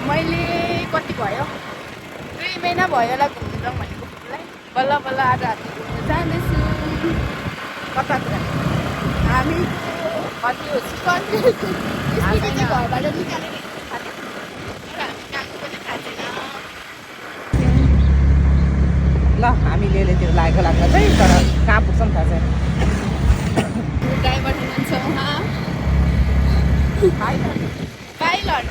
मैले कति भयो 2 महिना भयो होला घुम्नु जाउँ भनेको फुललाई बल्ल बल्ल आज हामी घुम्नु जाँदैछु कतातिर हामी कति हो स्कुटी चाहिँ घरबाट निकालेर खाने तर हामी गएको पनि थाहा छैन ल हामी लेलेतिर लागेको लाग्दा चाहिँ तर कहाँ पुग्छौँ थाहा छैन ड्राइभर हुनुहुन्छ उहाँ पाइलट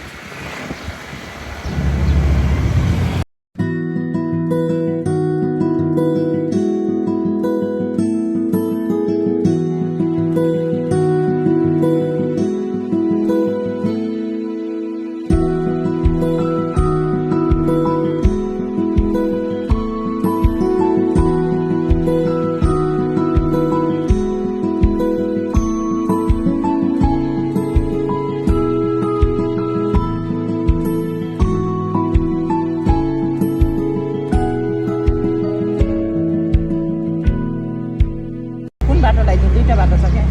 बाटो लगाइदिउँ दुईवटा बाटो छ क्या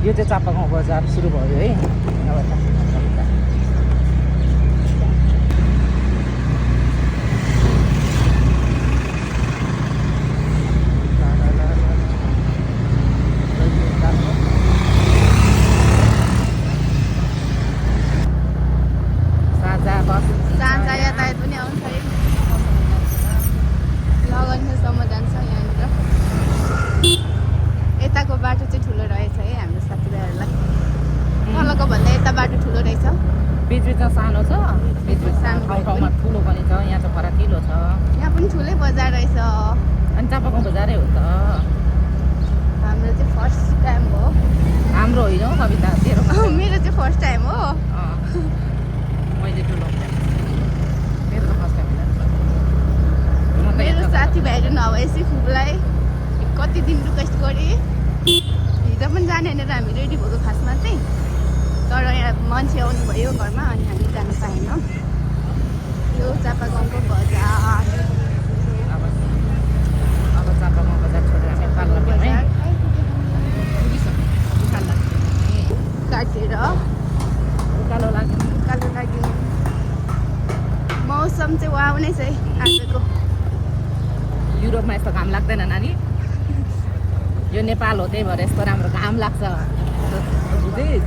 यो चाहिँ चापागाउँ बजार सुरु भयो है साझा बस साझा यातायात पनि आउँछ है लगनसम्म जान्छ यहाँनिर यताको बाटो चाहिँ ठुलो रहेछ है हाम्रो साथीभाइहरूलाई तलको भन्दा यता बाटो ठुलो रहेछ बिचबिचमा सानो छ बिचबिच सानो ठाउँमा ठुलो पनि छ यहाँ चाहिँ फराकिलो छ यहाँ पनि ठुलै बजार रहेछ अनि चापागाउँ बजारै हो त हाम्रो चाहिँ फर्स्ट टाइम हो हाम्रो होइन हौ कविता तेरो मेरो चाहिँ फर्स्ट टाइम हो मैले ठुलो मेरो त फर्स्ट टाइम मेरो साथीभाइहरू नभएपछि फुपूलाई कति दिन रिक्वेस्ट गरेँ हिजो पनि जाने भनेर हामी रेडी भएको खासमा चाहिँ तर यहाँ मान्छे आउनुभयो घरमा अनि हामी जानु पाएनौँ यो चापागाउँको बजार अब चापागाउँ बजार छोडेर हामी पाल्न पर्ने काटेर उकालो लाग्यो उकालो लाग्यो मौसम चाहिँ वाउ नै छ है आजको युरोपमा यस्तो घाम लाग्दैन नानी यो नेपाल हो त्यही भएर यस्तो राम्रो घाम लाग्छ बुझिस्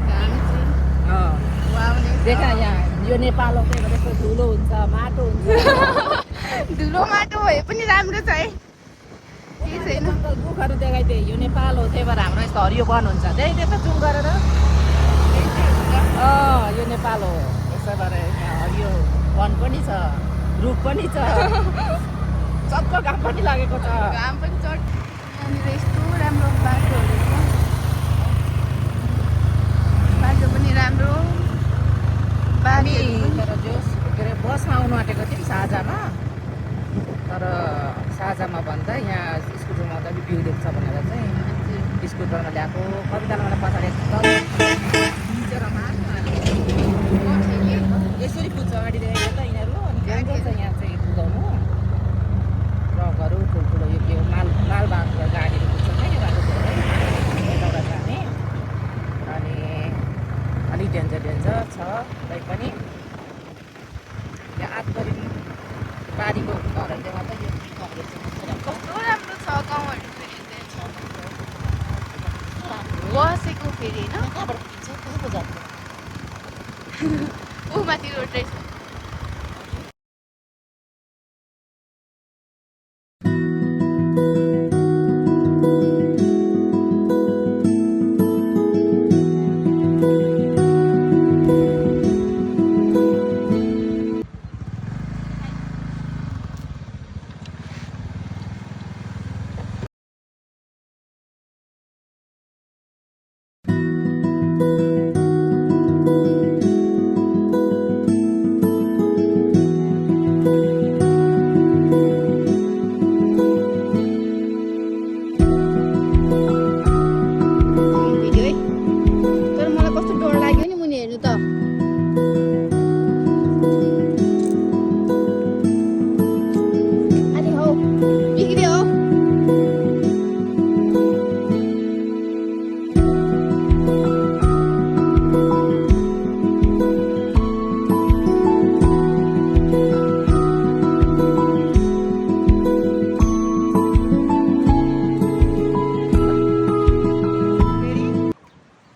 घाम चाहिँ वाउ नै देखा यहाँ यो नेपाल हो त्यही भएर यस्तो धुलो हुन्छ माटो हुन्छ धुलो माटो भए पनि राम्रो छ है केही छैन दुःखहरू देखाइदिए यो नेपाल हो त्यही भएर हाम्रो यस्तो हरियो वन हुन्छ त्यही त्यस्तो जुम गरेर यो नेपाल हो यसै भएर यहाँ हरियो वन पनि छ रुख पनि छ चक्क घाम पनि लागेको छ घाम पनि चट यहाँनिर यस्तो राम्रो बाटोहरू छ बाटो पनि राम्रो हामी बाटोहरू तर त्यो के अरे बसमा आउनु आँटेको थियौँ साझामा तर साझामा भन्दा यहाँ स्कुटरमा आउँदा भ्यू देख्छ भनेर चाहिँ स्कुटरमा ल्याएको कवितालाई मलाई पछाडि यसरी पुग्छ अगाडि देखेको त यिनीहरू अनि डेन्जर छ यहाँ चाहिँ कुदाउनु ट्रकहरू ठुल्ठुलो यो के मालवाहक गाडीहरू पुग्छ क्या यो बाटो यताबाट जाने अनि अलिक डेन्जर छ तै पनि यहाँ आत्मरी बारीको घरहरूले गर्दा यो कस्तो राम्रो छ गाउँहरू फेरि बसेको फेरि होइन कहाँबाट पुगिन्छ कहाँको जान्छ ऊ माथि रोड रहेछ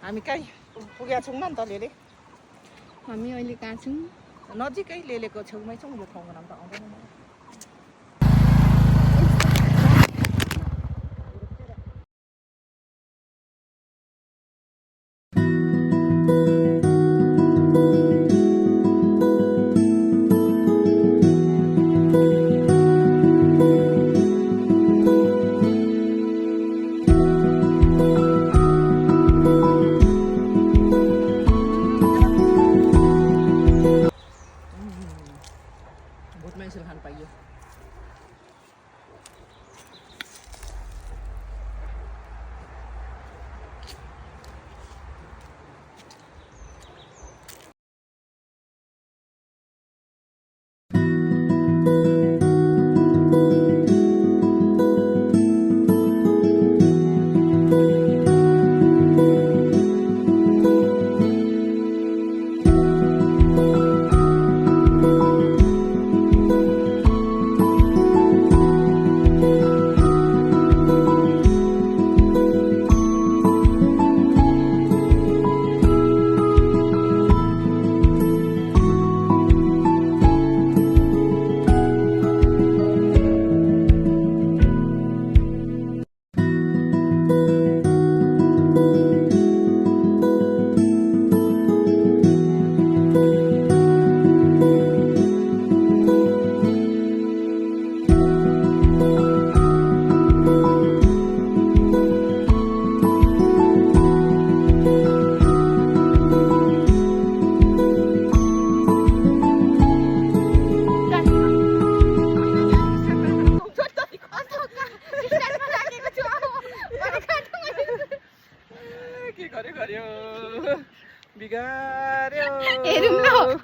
हामी कहीँ पुगेका छौँ न त लेले हामी अहिले कहाँ छौँ नजिकै लेलेको छेउमै छौँ यो ठाउँको नाम त आउँदैन मलाई बहुत मान्छेले खान पाइयो के गर्यो बिगार्यो हेरौँ न